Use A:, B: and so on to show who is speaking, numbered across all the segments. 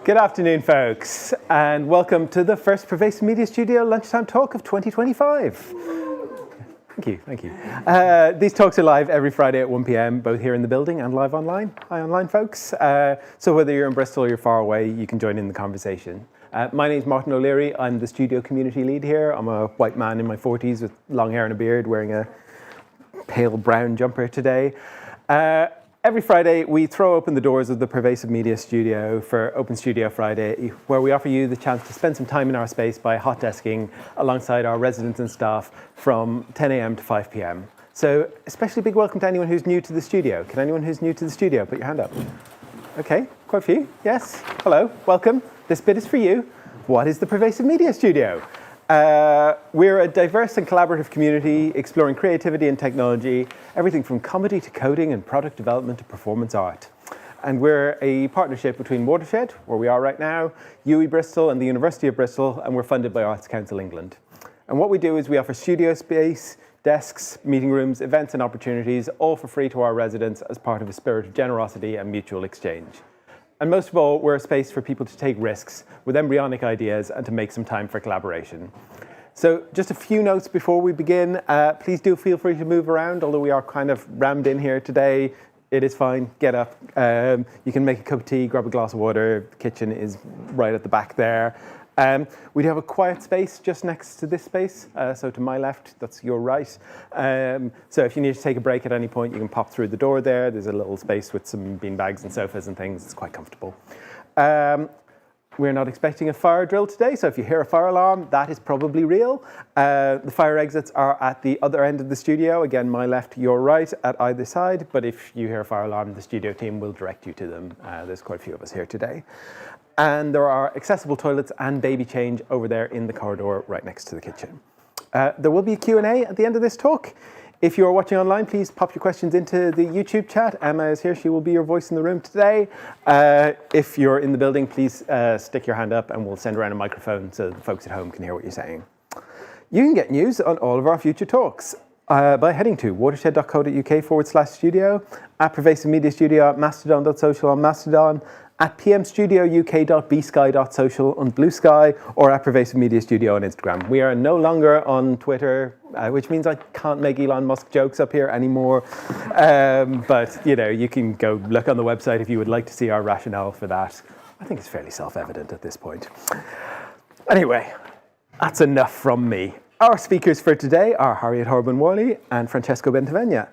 A: Good afternoon, folks, and welcome to the first Pervasive Media Studio lunchtime talk of 2025. Thank you. These talks are live every Friday at 1 p.m, both here in the building and live online. Hi, online folks. So whether you're in Bristol or you're far away, you can join in the conversation. My name's Martin O'Leary. I'm the studio community lead here. I'm a white man in my 40s with long hair and a beard, wearing a pale brown jumper today. Every Friday, we throw open the doors of the Pervasive Media Studio for Open Studio Friday, where we offer you the chance to spend some time in our space by hot desking alongside our residents and staff from 10 a.m. to 5 p.m. So especially big welcome to anyone who's new to the studio. Can anyone who's new to the studio put your hand up? Okay, quite a few. Yes, hello, welcome. This bit is for you. What is the Pervasive Media Studio? We're a diverse and collaborative community exploring creativity and technology, everything from comedy to coding and product development to performance art. And we're a partnership between Watershed, where we are right now, UE Bristol and the University of Bristol, and we're funded by Arts Council England. And what we do is we offer studio space, desks, meeting rooms, events and opportunities, all for free to our residents as part of a spirit of generosity and mutual exchange. And most of all, we're a space for people to take risks with embryonic ideas and to make some time for collaboration. So just a few notes before we begin. Please do feel free to move around, although we are kind of rammed in here today. It is fine, get up. You can make a cup of tea, grab a glass of water. The kitchen is right at the back there. We do have a quiet space just next to this space. So to my left, that's your right. So if you need to take a break at any point, you can pop through the door there. There's a little space with some bean bags and sofas and things. It's quite comfortable. We're not expecting a fire drill today, so if you hear a fire alarm, that is probably real. The fire exits are at the other end of the studio. Again, my left, your right, at either side. But if you hear a fire alarm, the studio team will direct you to them. There's quite a few of us here today. And there are accessible toilets and baby change over there in the corridor right next to the kitchen. There will be a Q&A at the end of this talk. If you're watching online, please pop your questions into the YouTube chat. Emma is here. She will be your voice in the room today. If you're in the building, please stick your hand up and we'll send around a microphone so the folks at home can hear what you're saying. You can get news on all of our future talks by heading to watershed.co.uk/studio, at Pervasive Media Studio, at mastodon.social on Mastodon, at pmstudiouk.bsky.social on Blue Sky, or at Pervasive Media Studio on Instagram. We are no longer on Twitter, which means I can't make Elon Musk jokes up here anymore. But you can go look on the website if you would like to see our rationale for that. I think it's fairly self-evident at this point. Anyway, that's enough from me. Our speakers for today are Harriet Horobin-Worley and Francesco Bentivegna.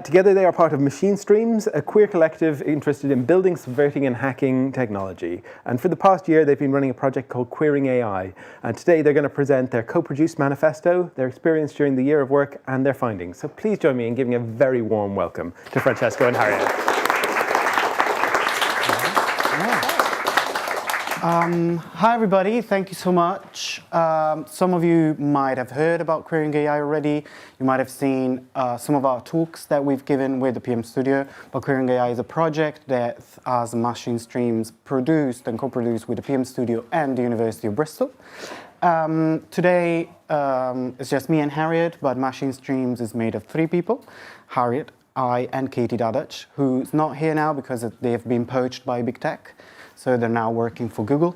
A: Together they are part of Machine Streams, a queer collective interested in building, subverting and hacking technology. And for the past year they've been running a project called Queering AI. And today they're going to present their co-produced manifesto, their experience during the year of work and their findings. So please join me in giving a very warm welcome to Francesco and Harriet.
B: Hi everybody, thank you so much. Some of you might have heard about Queering AI already. You might have seen some of our talks that we've given with the PM Studio. But Queering AI is a project that, as Machine Streams, produced and co-produced with the PM Studio and the University of Bristol. Today it's just me and Harriet, but Machine Streams is made of 3 people: Harriet, I, and Katy Dadacz, who's not here now because they have been poached by big tech. So they're now working for Google.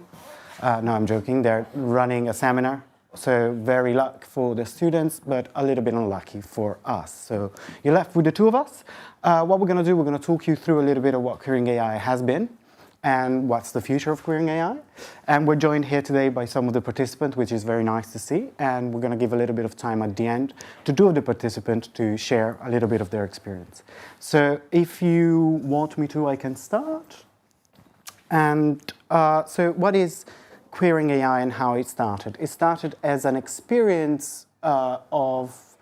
B: No, I'm joking. They're running a seminar. So very lucky for the students, but a little bit unlucky for us. So you're left with the 2 of us. What we're going to do, we're going to talk you through a little bit of what Queering AI has been and what's the future of Queering AI. And we're joined here today by some of the participants, which is very nice to see. And we're going to give a little bit of time at the end to 2 of the participants to share a little bit of their experience. So if you want me to, I can start. And so what is Queering AI and how it started? It started as an experience of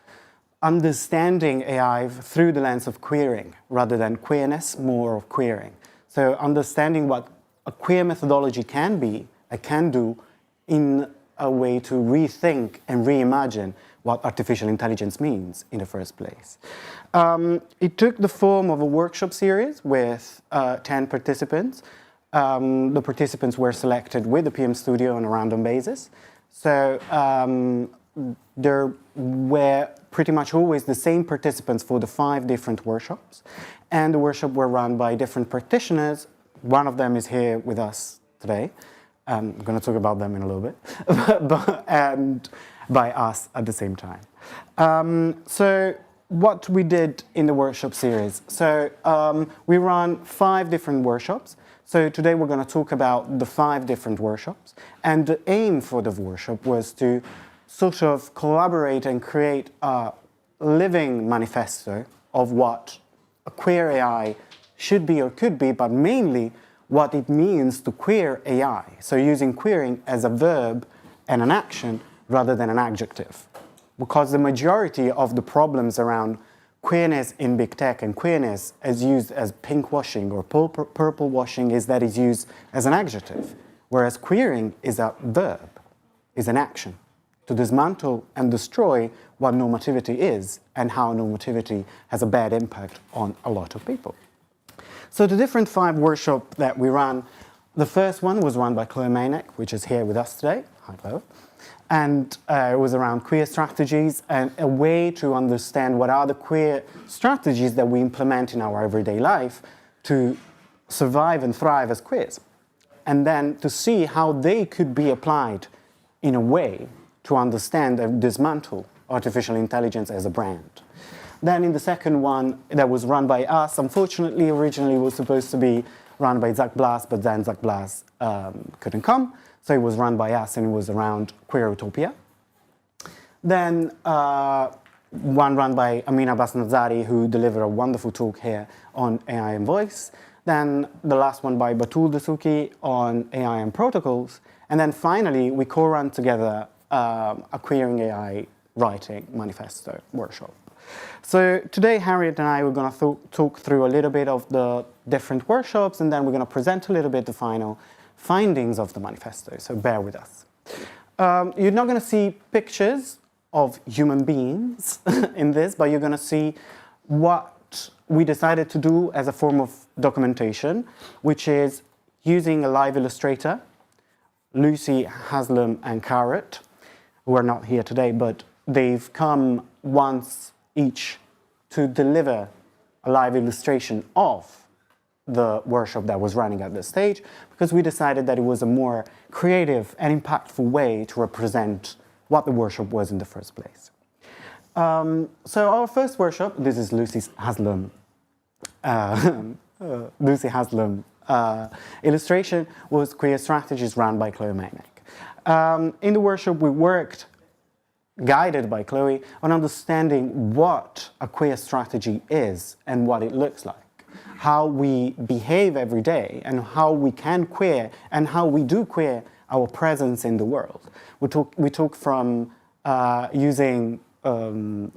B: understanding AI through the lens of queering, rather than queerness, more of queering. So understanding what a queer methodology can be, can do, in a way to rethink and reimagine what artificial intelligence means in the first place. It took the form of a workshop series with 10 participants. The participants were selected with the PM Studio on a random basis. So there were pretty much always the same participants for the 5 different workshops. And the workshops were run by different practitioners one of them is here with us today. I'm going to talk about them in a little bit, and by us at the same time. So what we did in the workshop series. So we run 5 different workshops. So today we're going to talk about the 5 different workshops. And the aim for the workshop was to sort of collaborate and create a living manifesto of what a queer AI should be or could be, but mainly what it means to queer AI. So using queering as a verb and an action rather than an adjective. Because the majority of the problems around queerness in big tech and queerness as used as pink washing or purple washing is that it's used as an adjective, whereas queering is a verb, is an action to dismantle and destroy what normativity is and how normativity has a bad impact on a lot of people. So the different 5 workshops that we ran, the first one was run by Chloe Maynek, which is here with us today. Hi, Chloe. And it was around queer strategies and a way to understand what are the queer strategies that we implement in our everyday life to survive and thrive as queers. And then to see how they could be applied in a way to understand and dismantle artificial intelligence as a brand. Then in the second one that was run by us, unfortunately originally was supposed to be run by Zach Blas, but then Zach Blas couldn't come. So it was run by us and it was around queer utopia. Then one run by Amina Basnazari, who delivered a wonderful talk here on AI and voice. Then the last one by Batul Dasuki on AI and protocols. And then finally, we co-run together a queering AI writing manifesto workshop. So today, Harriet and I were going to talk through a little bit of the different workshops, and then we're going to present a little bit the final findings of the manifesto, so bear with us. You're not going to see pictures of human beings in this, but you're going to see what we decided to do as a form of documentation, which is using a live illustrator, Lucy, Haslam, and Carrot, who are not here today, but they've come once each to deliver a live illustration of the workshop that was running at this stage, because we decided that it was a more creative and impactful way to represent what the workshop was in the first place. So our first workshop, this is Lucy Haslam illustration, was Queer Strategies run by Chloe Maynek. In the workshop we worked, guided by Chloe, on understanding what a queer strategy is and what it looks like, how we behave every day and how we can queer and how we do queer our presence in the world. We talk from using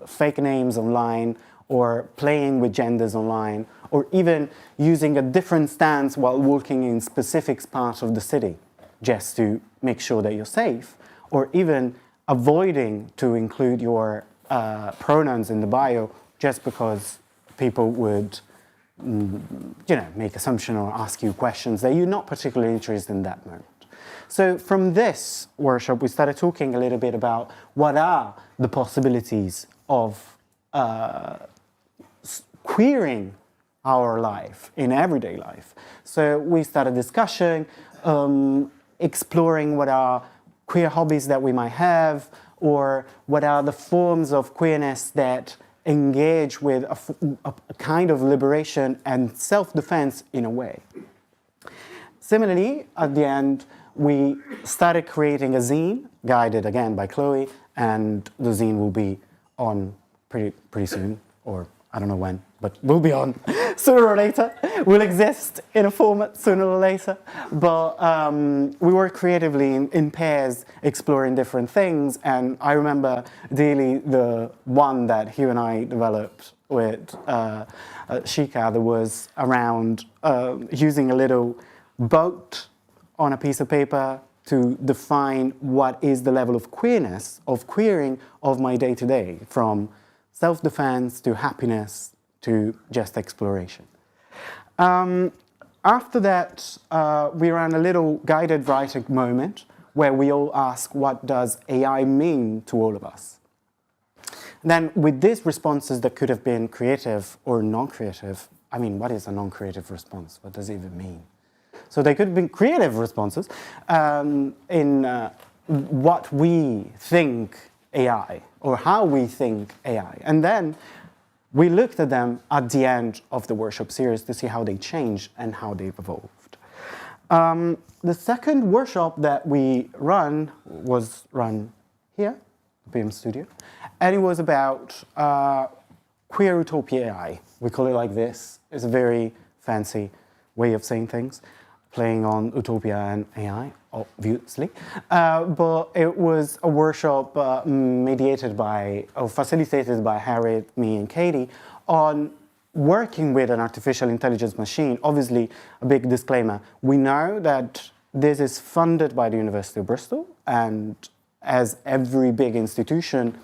B: fake names online or playing with genders online or even using a different stance while walking in specific parts of the city just to make sure that you're safe, or even avoiding to include your pronouns in the bio just because people would make assumption or ask you questions that you're not particularly interested in that moment. So from this workshop, we started talking a little bit about what are the possibilities of queering our life in everyday life. So we started discussion, exploring what are queer hobbies that we might have, or what are the forms of queerness that engage with a kind of liberation and self-defense in a way. Similarly, at the end, we started creating a zine, guided again by Chloe, and the zine will be on pretty soon, or I don't know when, but will be on sooner or later. Will exist in a format sooner or later. But we work creatively in pairs, exploring different things. And I remember dearly the one that Hugh and I developed with Shika that was around using a little boat on a piece of paper to define what is the level of queerness, of queering of my day-to-day, from self-defense to happiness to just exploration. After that, we ran a little guided writing moment where we all ask, what does AI mean to all of us? Then with these responses that could have been creative or non-creative, I mean, what is a non-creative response? What does it even mean? So they could be creative responses in what we think AI, or how we think AI. And then we looked at them at the end of the workshop series to see how they changed and how they've evolved. The second workshop that we was run here, PM Studio, and it was about queer utopia AI. We call it like this. It's a very fancy way of saying things, playing on utopia and AI, obviously. But it was a workshop mediated by, or facilitated by Harriet, me, and Katy on working with an artificial intelligence machine. Obviously, a big disclaimer. We know that this is funded by the University of Bristol, and as every big institution,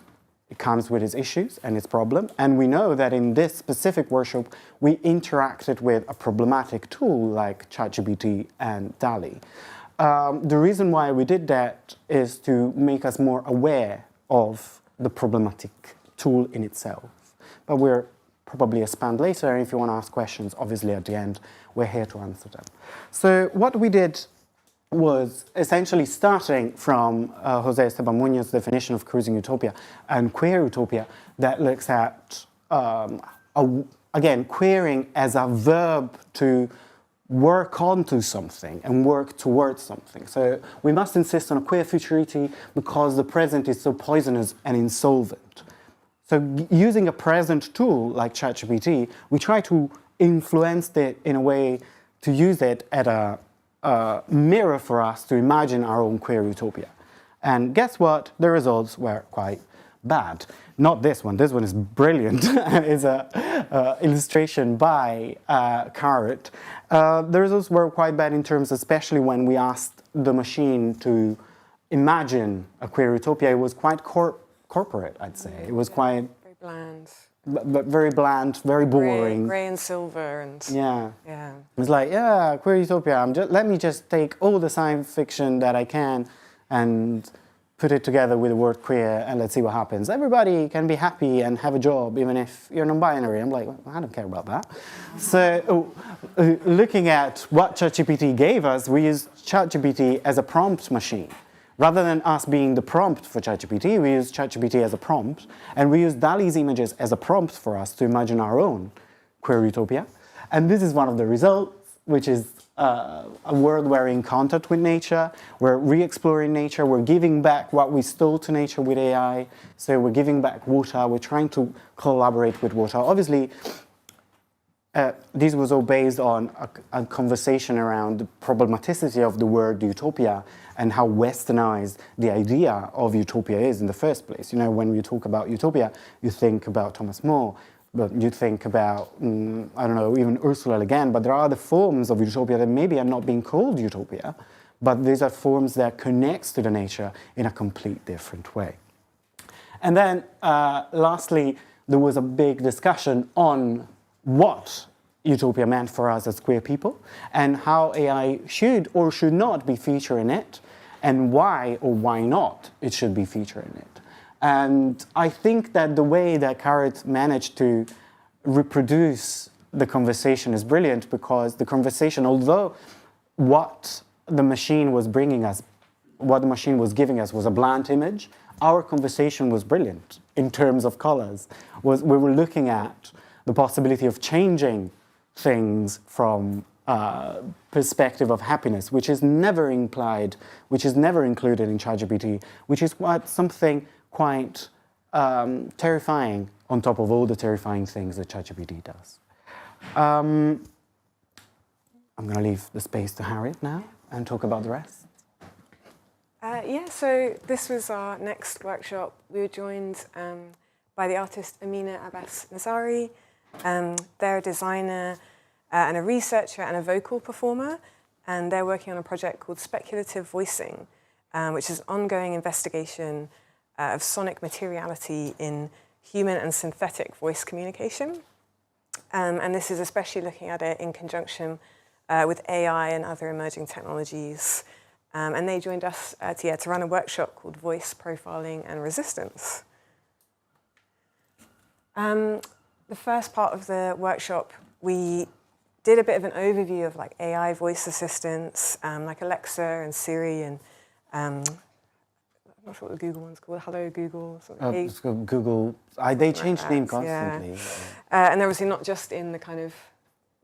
B: it comes with its issues and its problems. And we know that in this specific workshop, we interacted with a problematic tool like ChatGPT and DALL-E. The reason why we did that is to make us more aware of the problematic tool in itself. But we're probably expand later, and if you want to ask questions, obviously at the end, we're here to answer them. So what we did was essentially starting from Jose Esteban Muñoz's definition of cruising utopia and queer utopia that looks at, again, queering as a verb to work onto something and work towards something. So we must insist on a queer futurity because the present is so poisonous and insolvent. So using a present tool like ChatGPT, we try to influence it in a way to use it at a mirror for us to imagine our own queer utopia. And guess what? The results were quite bad. Not this one. This one is brilliant. It's an illustration by Harriet. The results were quite bad in terms, especially when we asked the machine to imagine a queer utopia. It was quite corporate, I'd say. It was quite...
C: Very bland.
B: But very bland, very boring.
C: Grey and silver and...
B: Yeah.
C: Yeah.
B: It's like, yeah, queer utopia. Let me just take all the science fiction that I can and put it together with the word queer and let's see what happens. Everybody can be happy and have a job even if you're non-binary. I'm like, well, I don't care about that. So looking at what ChatGPT gave us, we used ChatGPT as a prompt machine. Rather than us being the prompt for ChatGPT, we use ChatGPT as a prompt, and we use DALL-E's images as a prompt for us to imagine our own queer utopia. And this is one of the results, which is a world where we're in contact with nature, we're re-exploring nature, we're giving back what we stole to nature with AI, so we're giving back water, we're trying to collaborate with water. Obviously, this was all based on a conversation around the problematicity of the word utopia and how westernized the idea of utopia is in the first place. You know, when you talk about utopia, you think about Thomas More, but you think about, I don't know, even Ursula Le Guin, but there are other forms of utopia that maybe are not being called utopia, but these are forms that connects to the nature in a complete different way. And then, lastly, there was a big discussion on what utopia meant for us as queer people, and how AI should or should not be featured in it, and why or why not it should be featured in it. And I think that the way that Harriet managed to reproduce the conversation is brilliant, because the conversation, although what the machine was bringing us, what the machine was giving us was a blunt image, our conversation was brilliant in terms of colors. We were looking at the possibility of changing things from perspective of happiness, which is never implied, which is never included in ChatGPT, which is something quite terrifying on top of all the terrifying things that ChatGPT does. I'm going to leave the space to Harriet now and talk about the rest.
C: Yeah, so this was our next workshop. We were joined by the artist Amina Abbas Nazari. They're a designer and a researcher and a vocal performer, and they're working on a project called Speculative Voicing, which is an ongoing investigation of sonic materiality in human and synthetic voice communication. And this is especially looking at it in conjunction with AI and other emerging technologies. And they joined us to run a workshop called Voice Profiling and Resistance. The first part of the workshop, we did a bit of an overview of like AI voice assistants, like Alexa and Siri and I'm not sure what the Google one's called. Hello Google.
B: It's called Google. They change name constantly.
C: Yeah. And they're obviously not just in the kind of,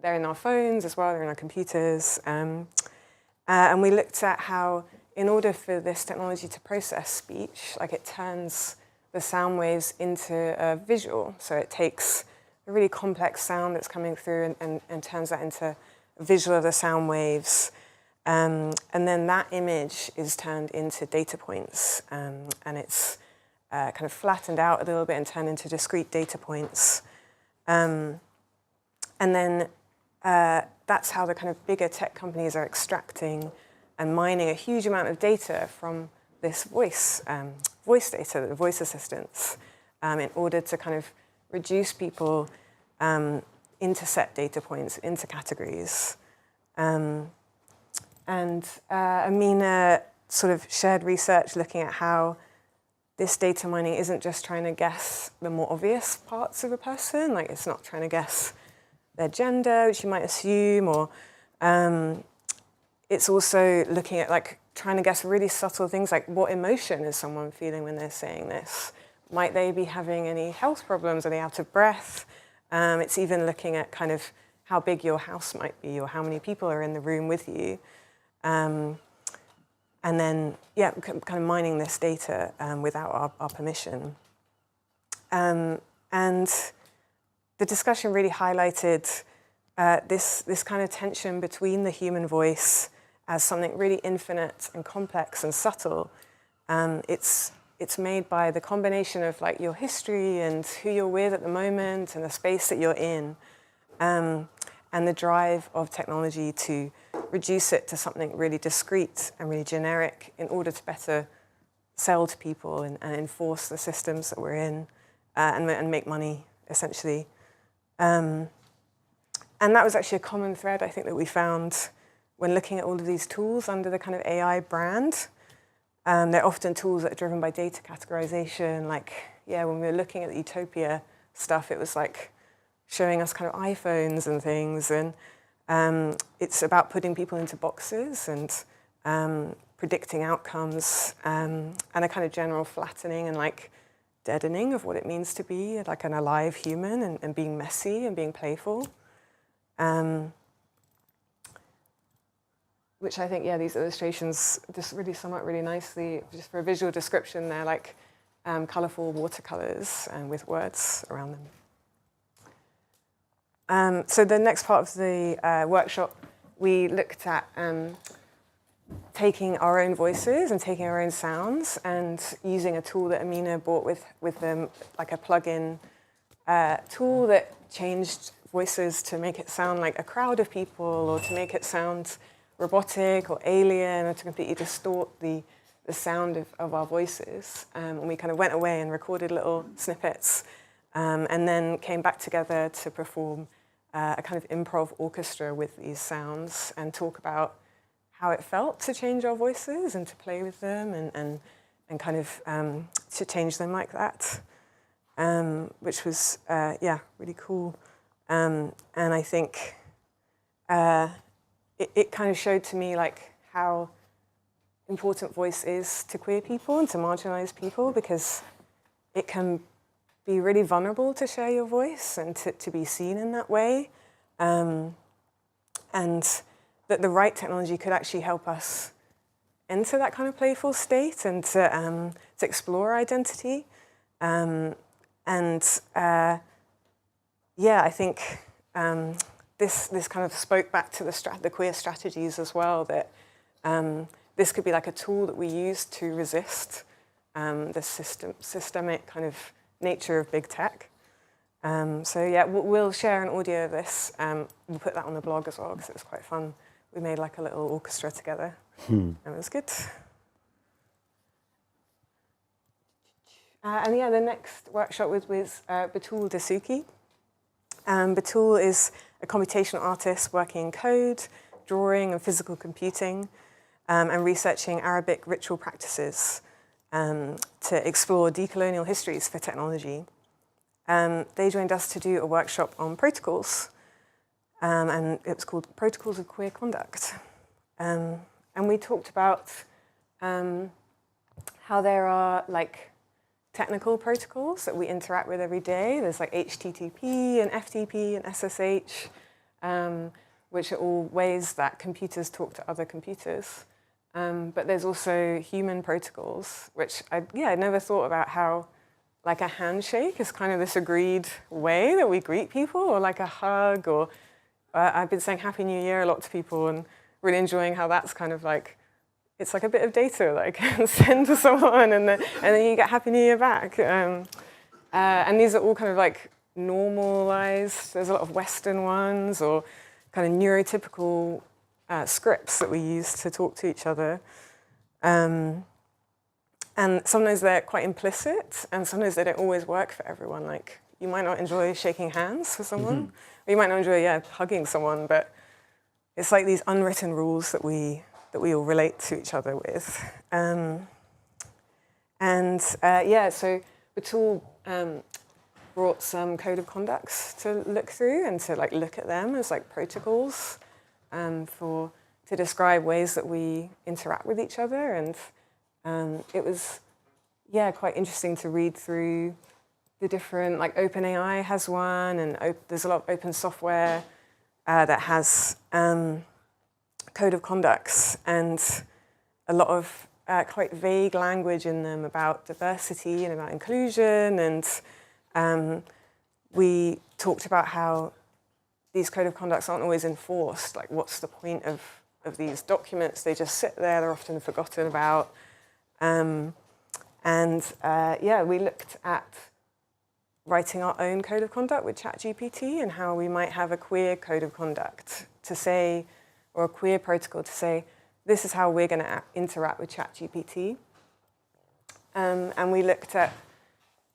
C: they're in our phones as well, they're in our computers. And we looked at how, in order for this technology to process speech, like it turns the sound waves into a visual. So it takes a really complex sound that's coming through and turns that into a visual of the sound waves. And then that image is turned into data points, and it's kind of flattened out a little bit and turned into discrete data points. And then that's how the kind of bigger tech companies are extracting and mining a huge amount of data from this voice data, the voice assistants, in order to kind of reduce people into set data points, into categories. And Amina sort of shared research looking at how this data mining isn't just trying to guess the more obvious parts of a person, like it's not trying to guess their gender, which you might assume, or it's also looking at like trying to guess really subtle things like what emotion is someone feeling when they're saying this? Might they be having any health problems? Are they out of breath? It's even looking at kind of how big your house might be or how many people are in the room with you. And then, yeah, kind of mining this data without our permission. And the discussion really highlighted this kind of tension between the human voice as something really infinite and complex and subtle. It's made by the combination of like your history and who you're with at the moment and the space that you're in, and the drive of technology to reduce it to something really discrete and really generic in order to better sell to people and enforce the systems that we're in and make money, essentially. And that was actually a common thread, I think, that we found when looking at all of these tools under the kind of AI brand. They're often tools that are driven by data categorization. Like, yeah, when we were looking at the Utopia stuff, it was like showing us kind of iPhones and things. And it's about putting people into boxes and predicting outcomes and a kind of general flattening and like deadening of what it means to be like an alive human and being messy and being playful. Which I think, yeah, these illustrations just really sum up really nicely. Just for a visual description, they're like colourful watercolours with words around them. So the next part of the workshop, we looked at taking our own voices and taking our own sounds and using a tool that Amina bought with them, like a plug-in tool that changed voices to make it sound like a crowd of people or to make it sound robotic or alien or to completely distort the sound of our voices. And we kind of went away and recorded little snippets and then came back together to perform a kind of improv orchestra with these sounds and talk about how it felt to change our voices and to play with them and kind of to change them like that, which was, yeah, really cool. And I think it kind of showed to me like how important voice is to queer people and to marginalized people, because it can be really vulnerable to share your voice and to be seen in that way. And that the right technology could actually help us enter that kind of playful state and to explore identity. Yeah, I think this kind of spoke back to the queer strategies as well, that this could be like a tool that we use to resist the systemic kind of nature of big tech. So yeah, we'll share an audio of this. We'll put that on the blog as well because it was quite fun. We made like a little orchestra together. And it was good. And yeah, the next workshop was with Batul Dasuki. Batul is a computational artist working in code, drawing and physical computing, and researching Arabic ritual practices to explore decolonial histories for technology. They joined us to do a workshop on protocols. and it was called Protocols of Queer Conduct. And we talked about how there are like technical protocols that we interact with every day. There's like HTTP and FTP and SSH, which are all ways that computers talk to other computers. But there's also human protocols, which I never thought about how like a handshake is kind of this agreed way that we greet people, or like a hug, or I've been saying Happy New Year a lot to people and really enjoying how that's kind of like, it's like a bit of data that I can send to someone and then you get Happy New Year back. And these are all kind of like normalized. There's a lot of Western ones or kind of neurotypical scripts that we use to talk to each other. And sometimes they're quite implicit, and sometimes they don't always work for everyone. Like, you might not enjoy shaking hands with someone, or you might not enjoy, hugging someone, but it's like these unwritten rules that we all relate to each other with. So Batul brought some code of conducts to look through and to like look at them as like protocols to describe ways that we interact with each other. And it was, quite interesting to read through the different, like OpenAI has one, and there's a lot of open software that has code of conducts and a lot of quite vague language in them about diversity and about inclusion. And we talked about how these code of conducts aren't always enforced. Like, what's the point of these documents? They just sit there, they're often forgotten about. We looked at writing our own code of conduct with ChatGPT and how we might have a queer code of conduct to say, or a queer protocol to say, this is how we're going to interact with ChatGPT. And we looked at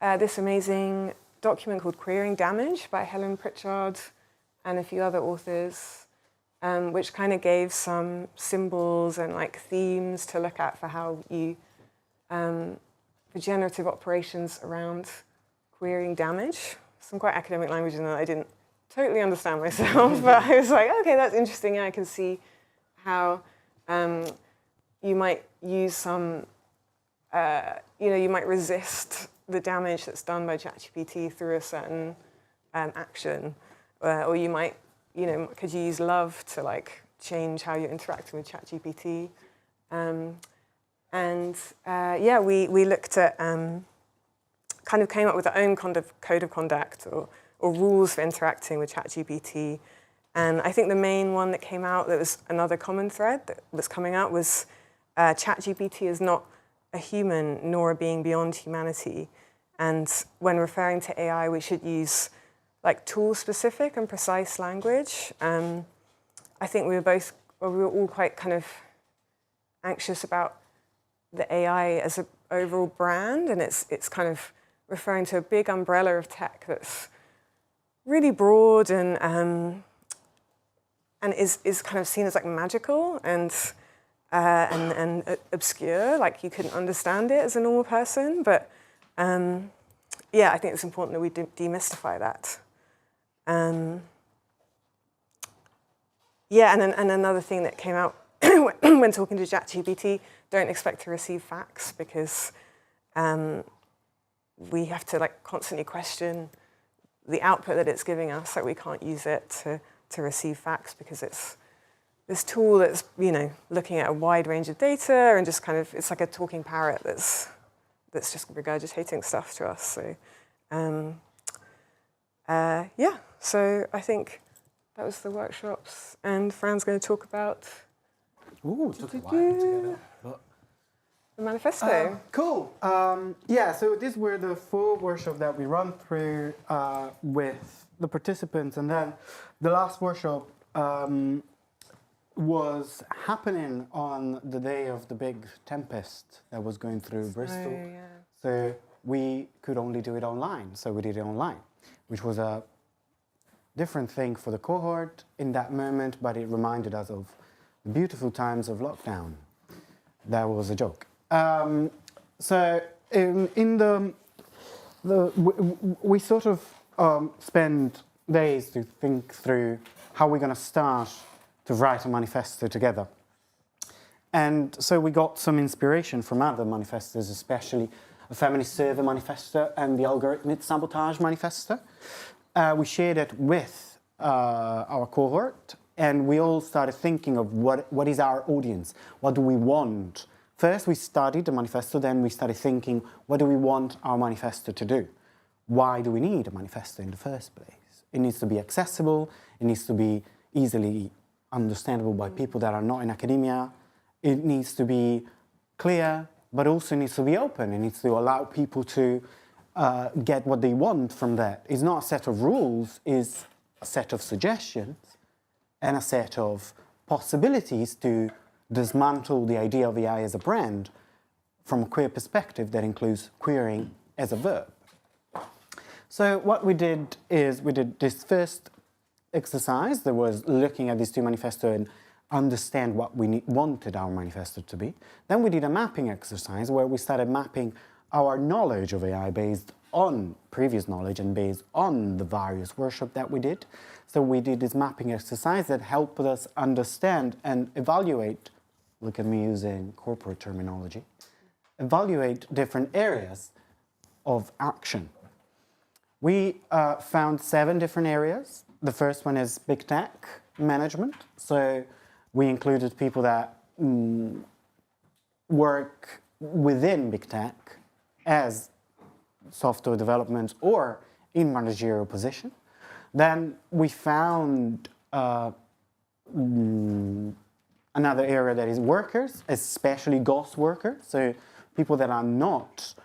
C: this amazing document called Queering Damage by Helen Pritchard and a few other authors, which kind of gave some symbols and like themes to look at for how you, for generative operations around querying damage. Some quite academic language in that I didn't totally understand myself, but I was like, okay, that's interesting. I can see how you might use some, you might resist the damage that's done by ChatGPT through a certain action, or you might, could you use love to like change how you're interacting with ChatGPT? We looked at, kind of came up with our own kind of code of conduct or rules for interacting with ChatGPT. And I think the main one that came out, that was another common thread that was coming out, was ChatGPT is not a human nor a being beyond humanity. And when referring to AI, we should use like tool-specific and precise language. I think we were all quite kind of anxious about the AI as an overall brand, and it's kind of referring to a big umbrella of tech that's really broad and is kind of seen as like magical and obscure, like you couldn't understand it as a normal person. But I think it's important that we demystify that. And another thing that came out when talking to ChatGPT, don't expect to receive facts, because we have to like constantly question the output that it's giving us. Like, we can't use it to receive facts, because it's this tool that's looking at a wide range of data and just kind of, it's like a talking parrot that's just regurgitating stuff to us. So so I think that was the workshops, and Fran's going to talk about
B: it took a while together.
C: the manifesto.
B: Cool. So these were the 4 workshops that we run through with the participants, and then the last workshop was happening on the day of the big tempest that was going through Bristol. So we could only do it online, so we did it online, which was a different thing for the cohort in that moment, but it reminded us of the beautiful times of lockdown. That was a joke. We sort of spend days to think through how we're going to start to write a manifesto together. And so we got some inspiration from other manifestos, especially a feminist survey manifesto and the algorithmic sabotage manifesto. We shared it with our cohort, and we all started thinking of what is our audience, what do we want. First we studied the manifesto, then we started thinking, what do we want our manifesto to do? Why do we need a manifesto in the first place? It needs to be accessible, it needs to be easily understandable by people that are not in academia, it needs to be clear, but also needs to be open. It needs to allow people to get what they want from that. It's not a set of rules, it's a set of suggestions and a set of possibilities to dismantle the idea of AI as a brand from a queer perspective that includes queering as a verb. So what we did is we did this first exercise that was looking at these two manifestos and understand what we wanted our manifesto to be. Then we did a mapping exercise where we started mapping our knowledge of AI based on previous knowledge and based on the various workshops that we did. So we did this mapping exercise that helped us understand and evaluate, look at me using corporate terminology, evaluate different areas of action. We found 7 different areas. The first one is big tech management. So we included people that work within big tech as software development or in managerial position. Then we found another area that is workers, especially ghost workers, so people that are not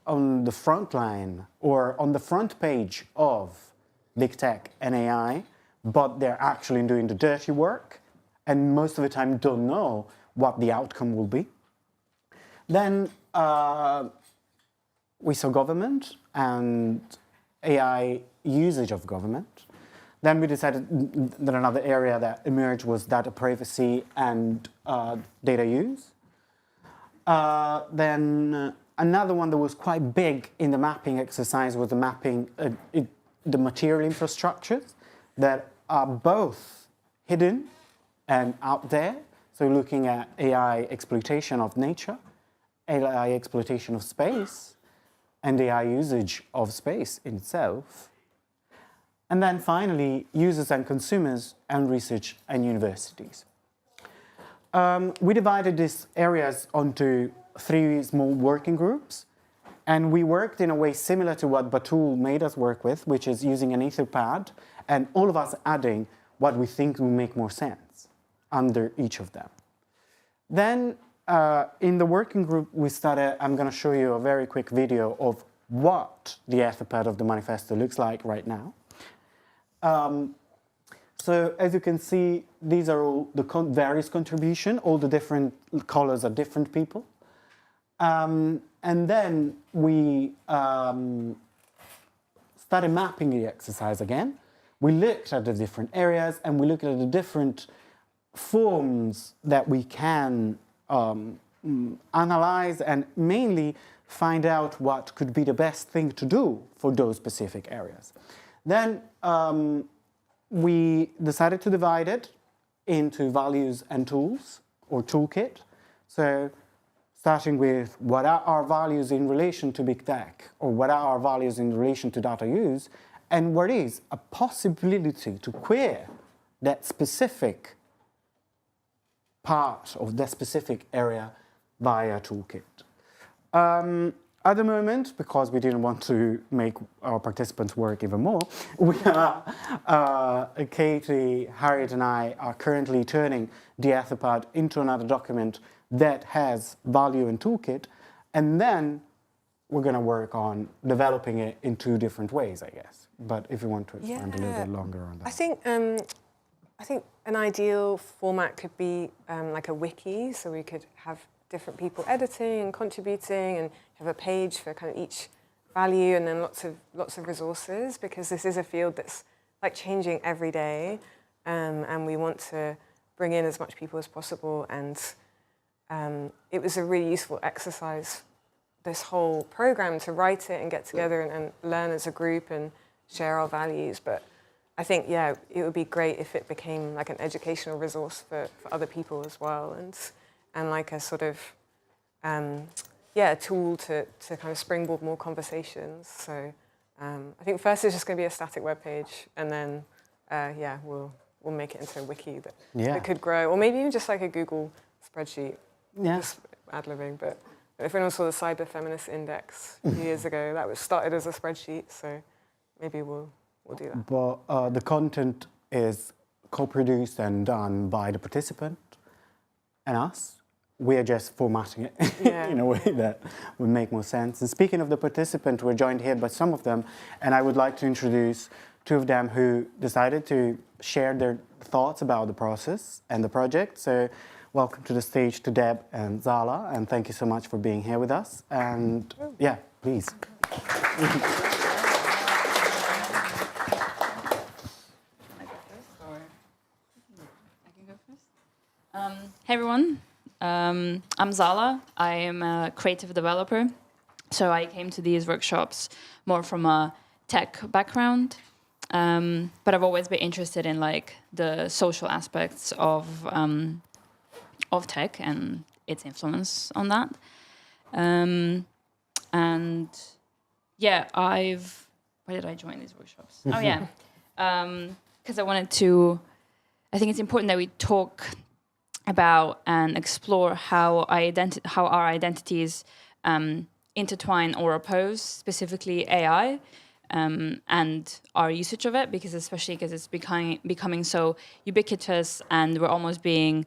B: on the front line or on the front page of big tech and AI, but they're actually doing the dirty work and most of the time don't know what the outcome will be. Then we saw government and AI usage of government. Then we decided that another area that emerged was data privacy and data use. Then another one that was quite big in the mapping exercise was the mapping the material infrastructures that are both hidden and out there. So looking at AI exploitation of nature, AI exploitation of space, and AI usage of space in itself. And then finally, users and consumers and research and universities. We divided these areas onto 3 small working groups, and we worked in a way similar to what Batul made us work with, which is using an Etherpad, and all of us adding what we think will make more sense under each of them. Then in the working group, we started, I'm going to show you a very quick video of what the Etherpad of the manifesto looks like right now. So as you can see, these are all the various contributions, all the different colors are different people. And then we started mapping the exercise again. We looked at the different areas and we looked at the different forms that we can analyze and mainly find out what could be the best thing to do for those specific areas. Then we decided to divide it into values and tools, or toolkit. So starting with what are our values in relation to big tech, or what are our values in relation to data use, and what is a possibility to queer that specific part of that specific area via toolkit. At the moment, because we didn't want to make our participants work even more, we are, Katy, Harriet and I are currently turning the Etherpad into another document that has value and toolkit, and then we're going to work on developing it in 2 different ways, I guess. But if you want to expand a little bit longer on that.
C: I think an ideal format could be like a wiki, so we could have different people editing and contributing and have a page for kind of each value and then lots of resources, because this is a field that's like changing every day, and we want to bring in as much people as possible. And it was a really useful exercise, this whole program, to write it and get together and learn as a group and share our values. But I think, yeah, it would be great if it became like an educational resource for other people as well, and like a sort of, a tool to kind of springboard more conversations. So I think first it's just going to be a static web page, and then, we'll make it into a wiki that could grow, or maybe even just like a Google spreadsheet, just ad-libbing. But if anyone saw the Cyber Feminist Index a few years ago, that was started as a spreadsheet, so maybe we'll do that.
B: But the content is co-produced and done by the participant and us. We are just formatting it in a way that would make more sense. And speaking of the participant, we're joined here by some of them, and I would like to introduce two of them who decided to share their thoughts about the process and the project. So welcome to the stage to Deb and Zala, and thank you so much for being here with us. And yeah, please.
D: Hey everyone, I'm Zala. I am a creative developer. So I came to these workshops more from a tech background, but I've always been interested in like the social aspects of tech and its influence on that. And yeah, why did I join these workshops? Oh yeah, because I think it's important that we talk about and explore how our identities intertwine or oppose, specifically AI, and our usage of it, because it's becoming so ubiquitous, and we're almost being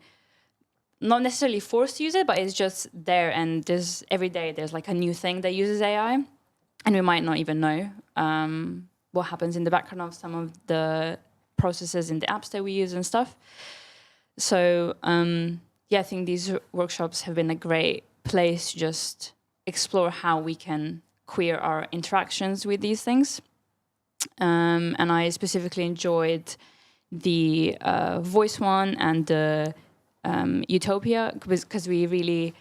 D: not necessarily forced to use it, but it's just there, and every day there's like a new thing that uses AI, and we might not even know what happens in the background of some of the processes in the apps that we use and stuff. So, I think these workshops have been a great place to just explore how we can queer our interactions with these things. And I specifically enjoyed the voice one and the utopia, because we really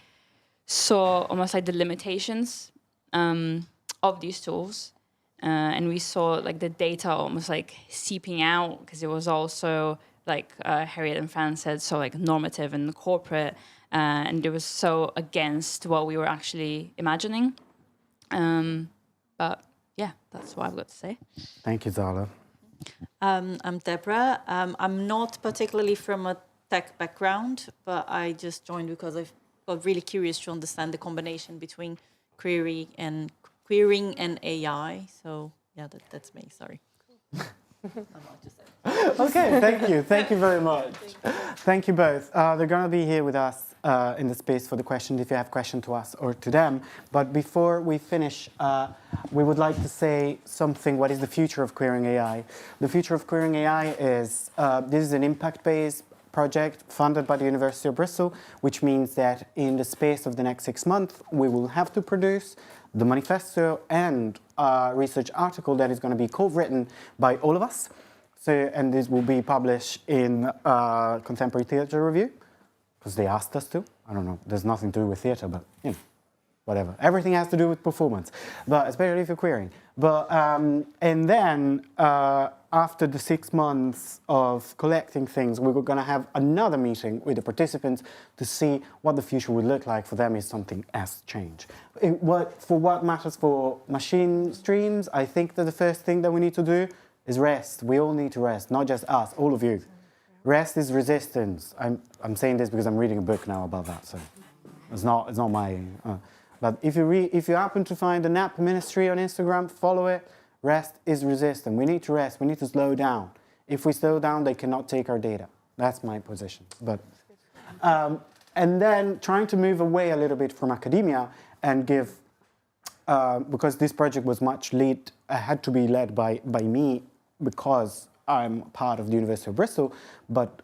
D: saw almost like the limitations of these tools. And we saw like the data almost like seeping out, because it was also like Harriet and Fran said, so like normative and corporate, and it was so against what we were actually imagining. But yeah, that's what I've got to say.
B: Thank you, Zala.
E: I'm Deborah. I'm not particularly from a tech background, but I just joined because I got really curious to understand the combination between querying and AI. So yeah, that's me. Sorry.
B: Okay, thank you very much. Thank you both. They're going to be here with us in the space for the questions, if you have questions to us or to them. But before we finish, we would like to say something. What is the future of querying AI? The future of querying AI is, this is an impact-based project funded by the University of Bristol, which means that in the space of the next 6 months, we will have to produce the manifesto and a research article that is going to be co-written by all of us. So, and this will be published in Contemporary Theatre Review, because they asked us to. I don't know, there's nothing to do with theatre, but you know, whatever. Everything has to do with performance, but especially if you're querying. But, and then after the 6 months of collecting things, we're going to have another meeting with the participants to see what the future would look like for them if something has changed. For what matters for machine streams, I think that the first thing that we need to do is rest. We all need to rest, not just us, all of you. Rest is resistance. I'm saying this because I'm reading a book now about that, so it's not my. But if you happen to find the Nap Ministry on Instagram, follow it. Rest is resistance. We need to rest. We need to slow down. If we slow down, they cannot take our data. That's my position. But and then trying to move away a little bit from academia and give, because this project was had to be led by me, because I'm part of the University of Bristol, but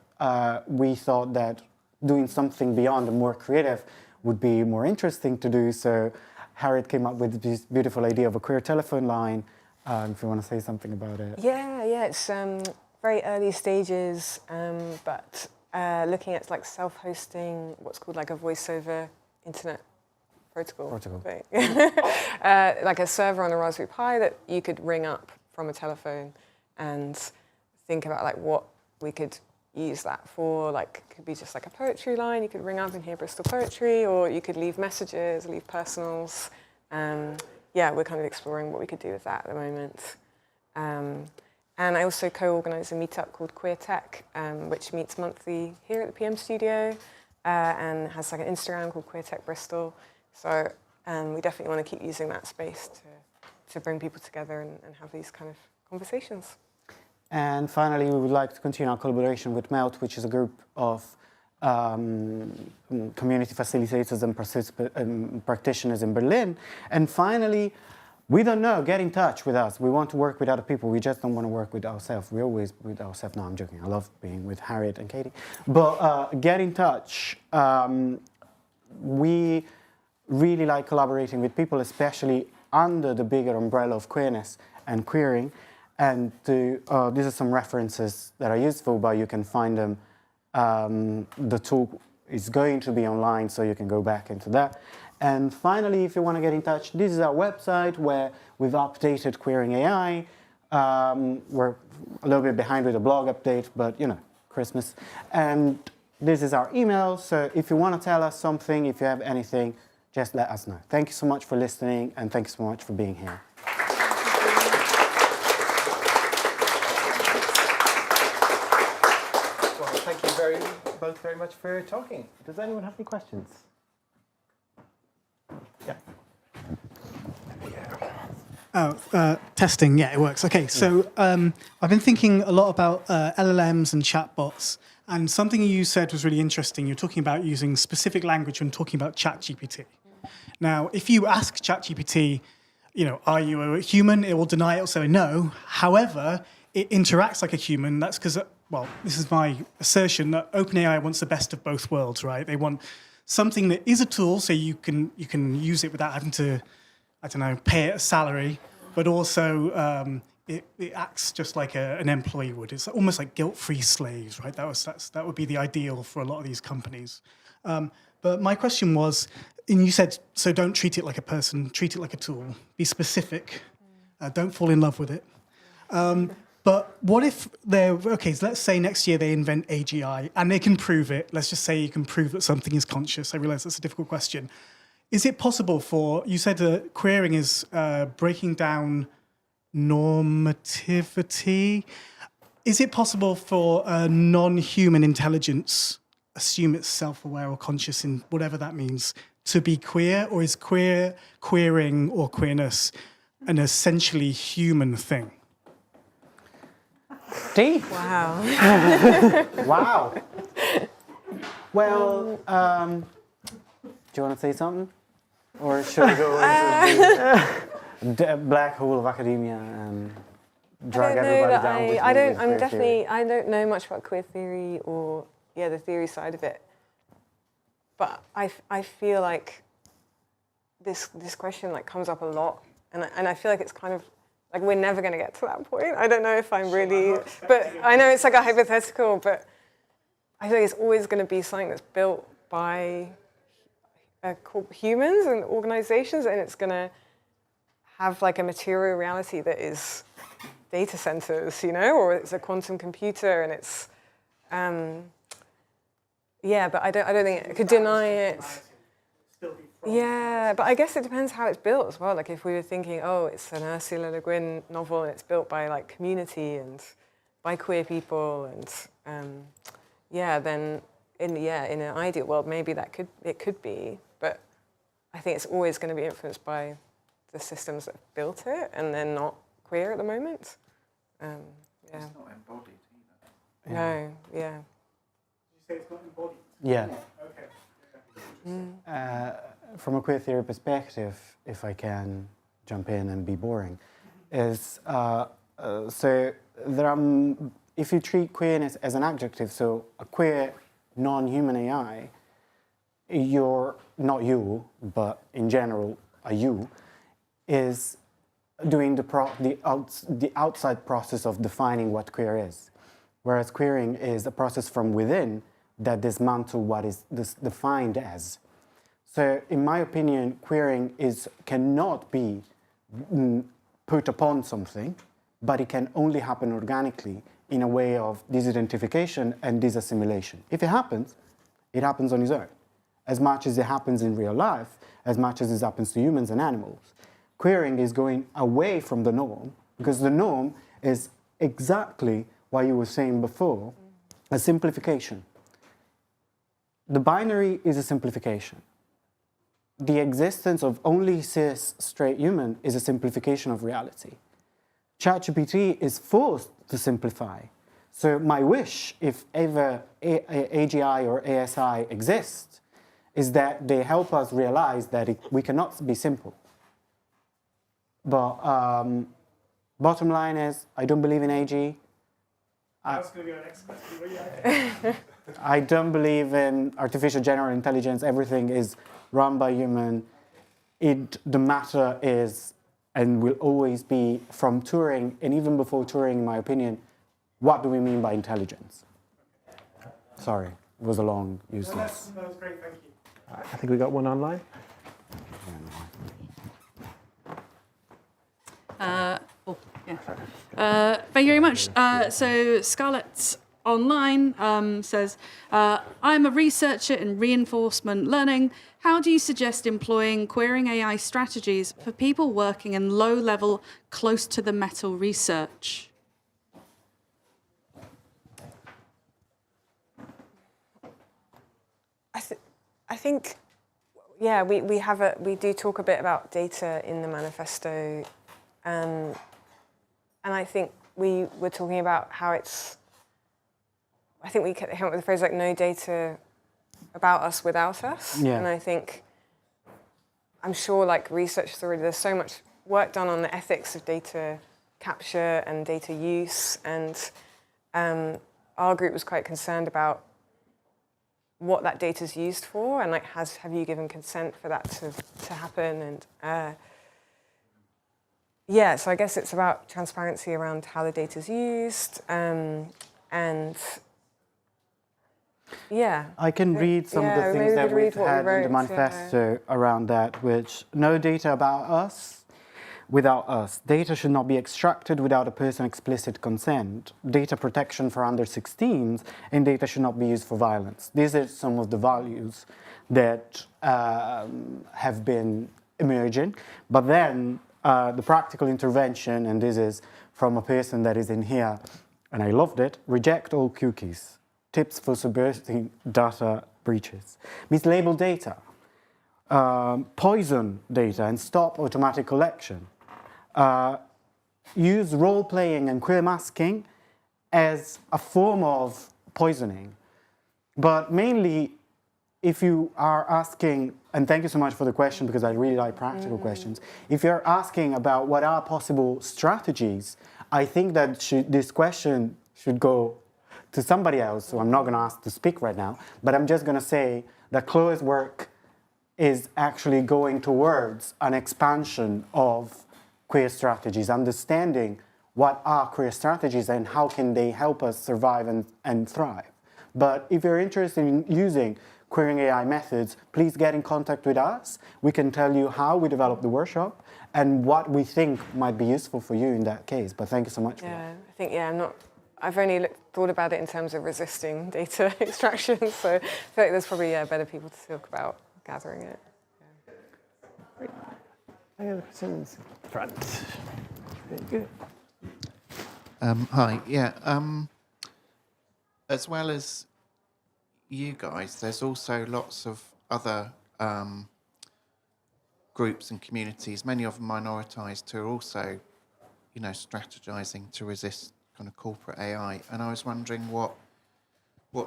B: we thought that doing something beyond and more creative would be more interesting to do. So Harriet came up with this beautiful idea of a queer telephone line. If you want to say something about it.
C: Yeah, it's very early stages, but looking at like self-hosting, what's called like a voice over internet protocol. Thing. like a server on a Raspberry Pi that you could ring up from a telephone and think about like what we could use that for. Like, it could be just like a poetry line. You could ring up and hear Bristol poetry, or you could leave messages, leave personals. Yeah, we're kind of exploring what we could do with that at the moment. And I also co-organise a meetup called Queer Tech, which meets monthly here at the PM studio, and has like an Instagram called Queer Tech Bristol. So we definitely want to keep using that space to bring people together and have these kind of conversations. And
B: finally, we would like to continue our collaboration with MELT, which is a group of community facilitators and practitioners in Berlin. And finally, we don't know, get in touch with us. We want to work with other people. We just don't want to work with ourselves. We're always with ourselves. No, I'm joking. I love being with Harriet and Katy. But get in touch. We really like collaborating with people, especially under the bigger umbrella of queerness and queering. And these are some references that are useful, but you can find them. The talk is going to be online, so you can go back into that. And finally, if you want to get in touch, this is our website where we've updated Queering AI. We're a little bit behind with a blog update, but you know, Christmas. And this is our email, so if you want to tell us something, if you have anything, just let us know. Thank you so much for listening, and thank you so much for being here.
A: Well, thank you both very much for talking. Does anyone have any questions? Yeah.
F: Oh, testing, yeah, it works. Okay, so I've been thinking a lot about LLMs and chatbots, and something you said was really interesting. You're talking about using specific language when talking about ChatGPT. Now, if you ask ChatGPT, you know, are you a human? It will deny it, it'll say no. However, it interacts like a human. That's because, well, this is my assertion, that OpenAI wants the best of both worlds, right? They want something that is a tool, so you can use it without having to, I don't know, pay it a salary, but also it acts just like an employee would. It's almost like guilt-free slaves, right? That would be the ideal for a lot of these companies. But my question was, and you said, so don't treat it like a person, treat it like a tool. Be specific. Don't fall in love with it. But what if okay, so let's say next year they invent AGI and they can prove it. Let's just say you can prove that something is conscious. I realize that's a difficult question. Is it possible you said that queering is breaking down normativity. Is it possible for a non-human intelligence, assume it's self-aware or conscious in whatever that means, to be queer? Or is queering or queerness an essentially human thing?
B: Deep.
C: Wow.
B: Wow. Well, do you want to say something? Or should we go into the black hole of academia and drag everybody down?
C: I don't know much about queer theory or, the theory side of it. But I feel like this question comes up a lot. And I feel like it's kind of, we're never going to get to that point. I don't know if I'm really, but I know it's like a hypothetical, but I feel like it's always going to be something that's built by humans and organizations, and it's going to have a material reality that is data centers, or it's a quantum computer, and it's, but I don't think it could deny it. Yeah, but I guess it depends how it's built as well. If we were thinking, it's an Ursula Le Guin novel and it's built by community and by queer people, and then in an ideal world maybe it could be, but I think it's always going to be influenced by the systems that built it, and they're not queer at the moment.
G: It's not embodied either.
C: No, yeah.
F: Did you say it's not embodied?
B: Yeah.
F: Okay.
B: From a queer theory perspective, if I can jump in and be boring, is so there are, if you treat queerness as an adjective, so a queer non-human AI, you're not you, but in general a you, is doing the outside process of defining what queer is, whereas queering is a process from within that dismantle what is defined as. So, in my opinion, queering cannot be put upon something, but it can only happen organically in a way of disidentification and disassimilation. If it happens on its own, as much as it happens in real life, as much as it happens to humans and animals. Queering is going away from the norm, because the norm is exactly what you were saying before, a simplification. The binary is a simplification. The existence of only cis straight human is a simplification of reality. ChatGPT is forced to simplify. So my wish, if ever AGI or ASI exists, is that they help us realize that we cannot be simple. But bottom line is, I don't believe in AG.
F: That's going to be our next question. But yeah.
B: I don't believe in artificial general intelligence. Everything is run by human. The matter is, and will always be, from Turing, and even before Turing, in my opinion, what do we mean by intelligence? Sorry, it was a long, useless.
F: That was great, thank you.
A: I think we got one online.
H: Thank you very much. So Scarlett Online says, I'm a researcher in reinforcement learning. How do you suggest employing querying AI strategies for people working in low-level, close-to-the-metal research?
C: I think, yeah, we do talk a bit about data in the manifesto, and I think we were talking about how it's. I think we came up with the phrase like "no data about us without us,"
B: Yeah.
C: and I think I'm sure like researchers already. There's so much work done on the ethics of data capture and data use, and our group was quite concerned about what that data is used for, and like, have you given consent for that to happen? And yeah, so I guess it's about transparency around how the data is used, and yeah.
B: I can read some of the things that we've had in the manifesto around that, which no data about us without us. Data should not be extracted without a person's explicit consent. Data protection for under 16s, and data should not be used for violence. These are some of the values that have been emerging. But then the practical intervention, and this is from a person that is in here, and I loved it, reject all cookies. Tips for subverting data breaches. Mislabel data. Poison data and stop automatic collection. Use role-playing and queer masking as a form of poisoning. But mainly, if you are asking, and thank you so much for the question because I really like practical questions. If you're asking about what are possible strategies, I think that this question should go to somebody else, so I'm not going to ask to speak right now, but I'm just going to say that Chloe's work is actually going towards an expansion of queer strategies, understanding what are queer strategies and how can they help us survive and thrive. But if you're interested in using querying AI methods, please get in contact with us. We can tell you how we develop the workshop and what we think might be useful for you in that case. But thank you so much for that.
C: I think, I've only thought about it in terms of resisting data extraction, so I feel like there's probably better people to talk about gathering it.
A: Great. Any other questions? Front. Very good.
G: Hi, as well as you guys, there's also lots of other groups and communities, many of them minoritized, who are also, strategizing to resist kind of corporate AI. And I was wondering what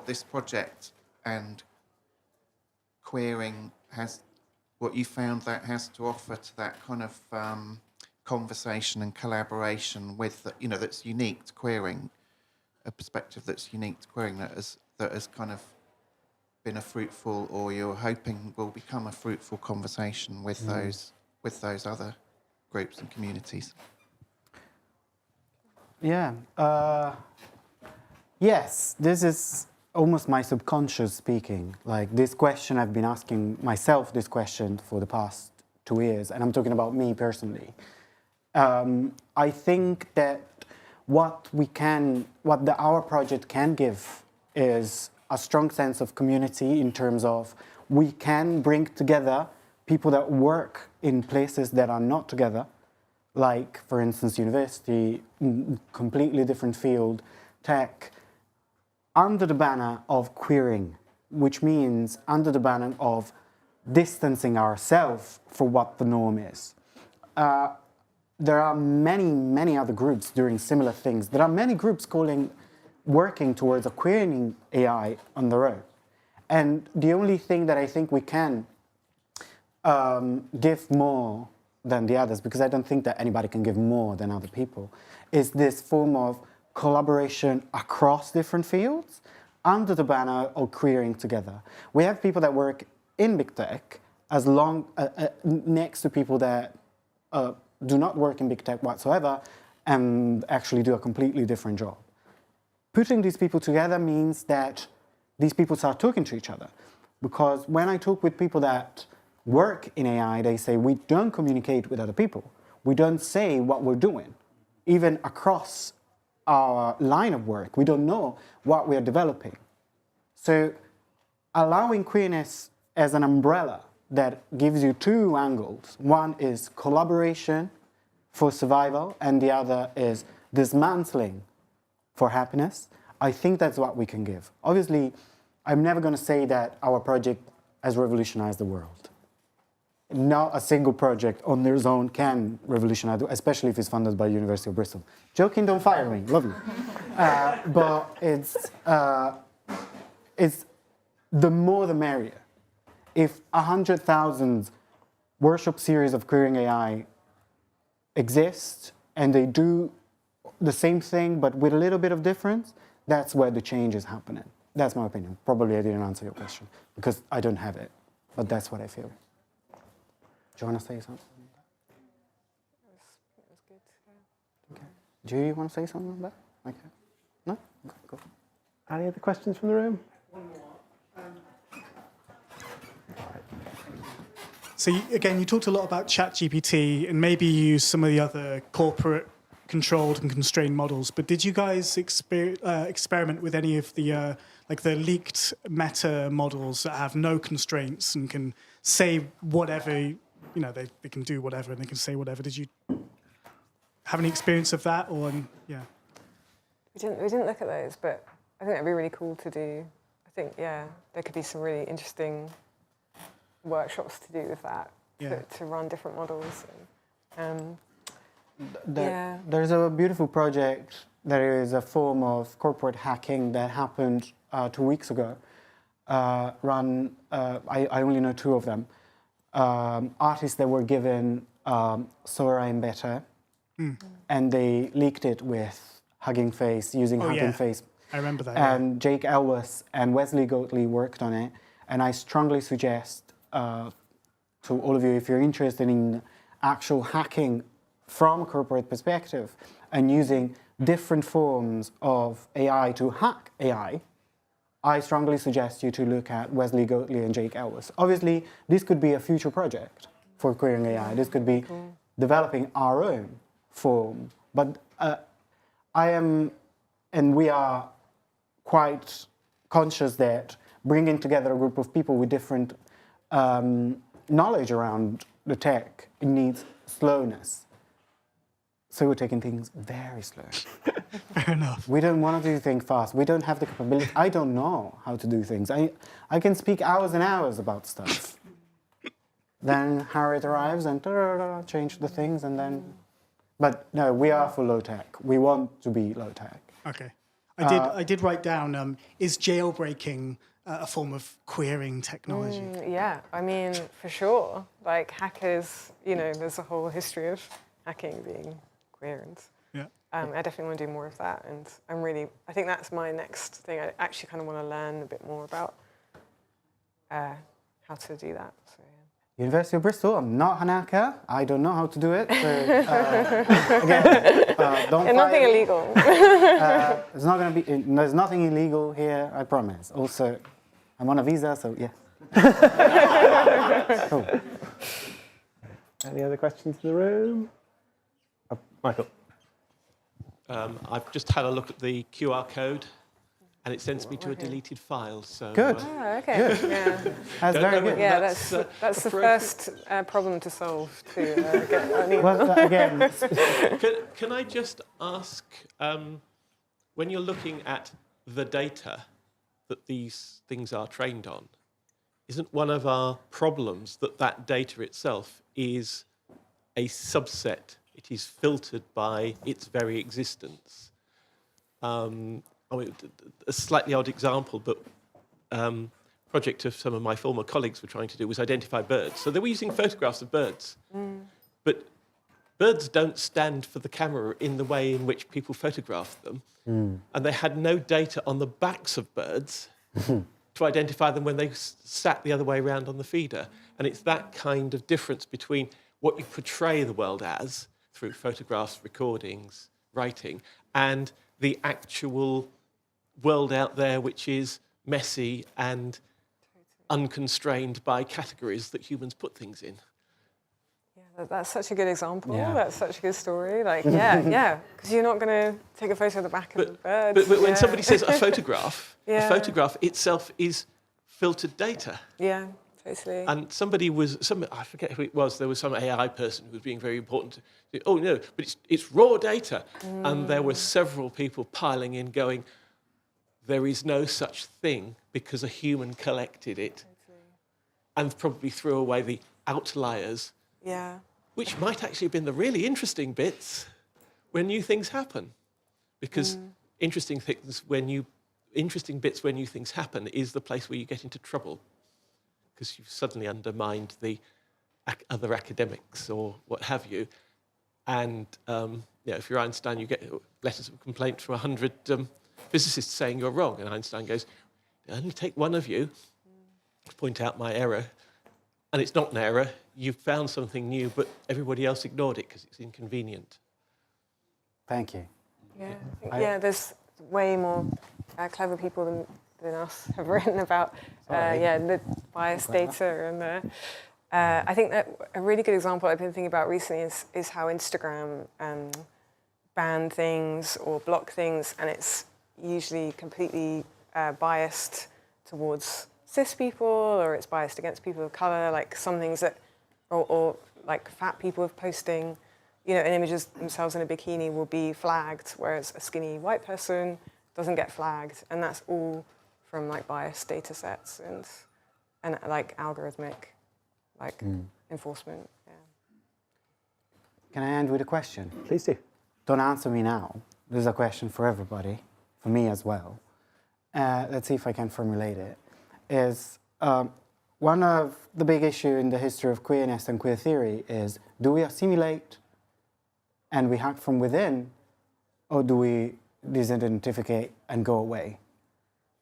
G: this project and queering what you found that has to offer to that kind of conversation and collaboration with, that's unique to queering, a perspective that's unique to queering that has kind of been a fruitful, or you're hoping will become a fruitful conversation with those other groups and communities.
B: Yeah. Yes, this is almost my subconscious speaking. Like this question, I've been asking myself this question for the past 2 years, and I'm talking about me personally. I think that what our project can give is a strong sense of community in terms of we can bring together people that work in places that are not together, like, for instance, university, completely different field, tech, under the banner of queering, which means under the banner of distancing ourselves for what the norm is. There are many, many other groups doing similar things. There are many groups working towards a queering AI on their own. And the only thing that I think we can give more than the others, because I don't think that anybody can give more than other people, is this form of collaboration across different fields under the banner of queering together. We have people that work in big tech next to people that do not work in big tech whatsoever and actually do a completely different job. Putting these people together means that these people start talking to each other. Because when I talk with people that work in AI, they say, we don't communicate with other people. We don't say what we're doing. Even across our line of work, we don't know what we are developing. So allowing queerness as an umbrella that gives you two angles. One is collaboration for survival, and the other is dismantling for happiness. I think that's what we can give. Obviously, I'm never going to say that our project has revolutionized the world. Not a single project on their own can revolutionize, especially if it's funded by University of Bristol. Joking, don't fire me, love you. But it's the more the merrier. If 100,000 workshop series of querying AI exist and they do the same thing but with a little bit of difference, that's where the change is happening. That's my opinion. Probably I didn't answer your question because I don't have it, but that's what I feel. Do you want to say something?
C: It was good. Yeah.
B: Okay. Do you want to say something about that? Okay. No? Okay, go.
A: Any other questions from the room?
F: One more. So again, you talked a lot about ChatGPT and maybe you use some of the other corporate controlled and constrained models, but did you guys experiment with any of the like the leaked meta models that have no constraints and can say whatever, you know, they can do whatever and they can say whatever? Did you have any experience of that, or yeah?
C: We didn't look at those, but I think that'd be really cool to do. I think, yeah, there could be some really interesting workshops to do with that,
B: Yeah.
C: to run different models. And,
B: There's a beautiful project. There is a form of corporate hacking that happened 2 weeks ago. I only know two of them. Artists that were given Sora and Beta, and they leaked it with Hugging Face, using Hugging Face.
F: I remember that.
B: And Jake Elwes and Wesley Goatley worked on it. And I strongly suggest to all of you, if you're interested in actual hacking from a corporate perspective and using different forms of AI to hack AI, I strongly suggest you to look at Wesley Goatley and Jake Elwes. Obviously, this could be a future project for querying AI. This could be developing our own form. But we are quite conscious that bringing together a group of people with different knowledge around the tech, it needs slowness. So we're taking things very slow.
F: Fair enough.
B: We don't want to do things fast. We don't have the capability. I don't know how to do things. I can speak hours and hours about stuff. Then Harriet arrives and change the things and then... But no, we are for low tech. We want to be low tech.
F: Okay. I did write down, is jailbreaking a form of querying technology?
C: yeah, I mean, for sure. Like hackers, you know, there's a whole history of hacking being queer, and
F: Yeah.
C: I definitely want to do more of that. And I think that's my next thing. I actually kind of want to learn a bit more about how to do that. So, yeah.
B: University of Bristol, I'm not an hacker. I don't know how to do it. So, again, don't
C: And nothing
B: fire me.
C: illegal.
B: There's nothing illegal here, I promise. Also, I'm on a visa, so yeah. Cool.
A: Any other questions in the room? Michael.
I: I've just had a look at the QR code, and it sends me to a deleted file. So
B: Good.
C: Oh, okay. Yeah.
B: That's very good.
C: Yeah, that's the first problem to solve. To get an email.
B: Well, again,
I: Can I just ask, when you're looking at the data that these things are trained on, isn't one of our problems that that data itself is a subset? It is filtered by its very existence. I mean, a slightly odd example, but project of some of my former colleagues were trying to do was identify birds. So they were using photographs of birds, but birds don't stand for the camera in the way in which people photograph them, and they had no data on the backs of birds to identify them when they sat the other way around on the feeder. And it's that kind of difference between what you portray the world as through photographs, recordings, writing, and the actual world out there, which is messy and unconstrained by categories that humans put things in.
C: Yeah, that's such a good example.
B: Yeah.
C: That's such a good story. Like, yeah, because you're not going to take a photo of the back of the birds.
I: But when somebody says a photograph,
C: Yeah.
I: a photograph itself is filtered data.
C: Yeah, totally.
I: And I forget who it was, there was some AI person who was being very important. Oh, no, but it's raw data. And there were several people piling in going, there is no such thing because a human collected it and probably threw away the outliers,
C: Yeah.
I: which might actually have been the really interesting bits when new things happen. Because interesting bits when new things happen is the place where you get into trouble, because you've suddenly undermined the other academics or what have you. And if you're Einstein, you get letters of complaint from 100 physicists saying you're wrong. And Einstein goes, it only take one of you to point out my error. And it's not an error. You've found something new, but everybody else ignored it because it's inconvenient.
B: thank you.
C: Yeah, there's way more clever people than us have written about the biased data. And I think that a really good example I've been thinking about recently is how Instagram ban things or block things, and it's usually completely biased towards cis people, or it's biased against people of colour, like some things that, or like fat people posting, and images themselves in a bikini will be flagged, whereas a skinny white person doesn't get flagged, and that's all from like biased data sets and like algorithmic enforcement. Yeah.
B: Can I end with a question?
A: Please do.
B: Don't answer me now. This is a question for everybody, for me as well. Let's see if I can formulate it. Is one of the big issues in the history of queerness and queer theory is, do we assimilate and we hack from within, or do we disidentificate and go away?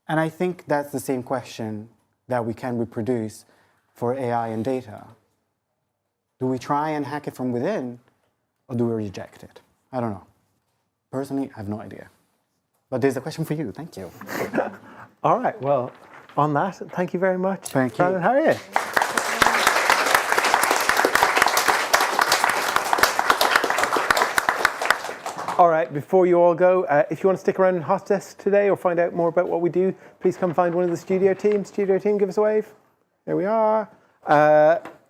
B: And I think that's the same question that we can reproduce for AI and data. Do we try and hack it from within, or do we reject it? I don't know. Personally, I have no idea. But there's a question for you. Thank you.
A: All right, well, on that, thank you very much.
B: Thank you.
A: Fran and Harriet. All right, before you all go, if you want to stick around in Hot Desk today or find out more about what we do, please come find one of the studio team. Studio team, give us a wave. There we are.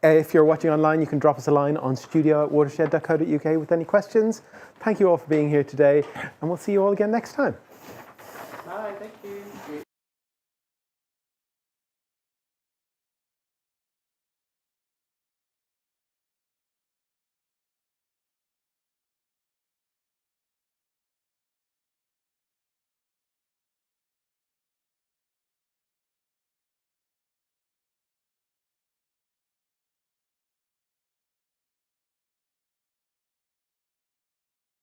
A: If you're watching online, you can drop us a line on studio@watershed.co.uk with any questions. Thank you all for being here today, and we'll see you all again next time.
B: Bye, thank you.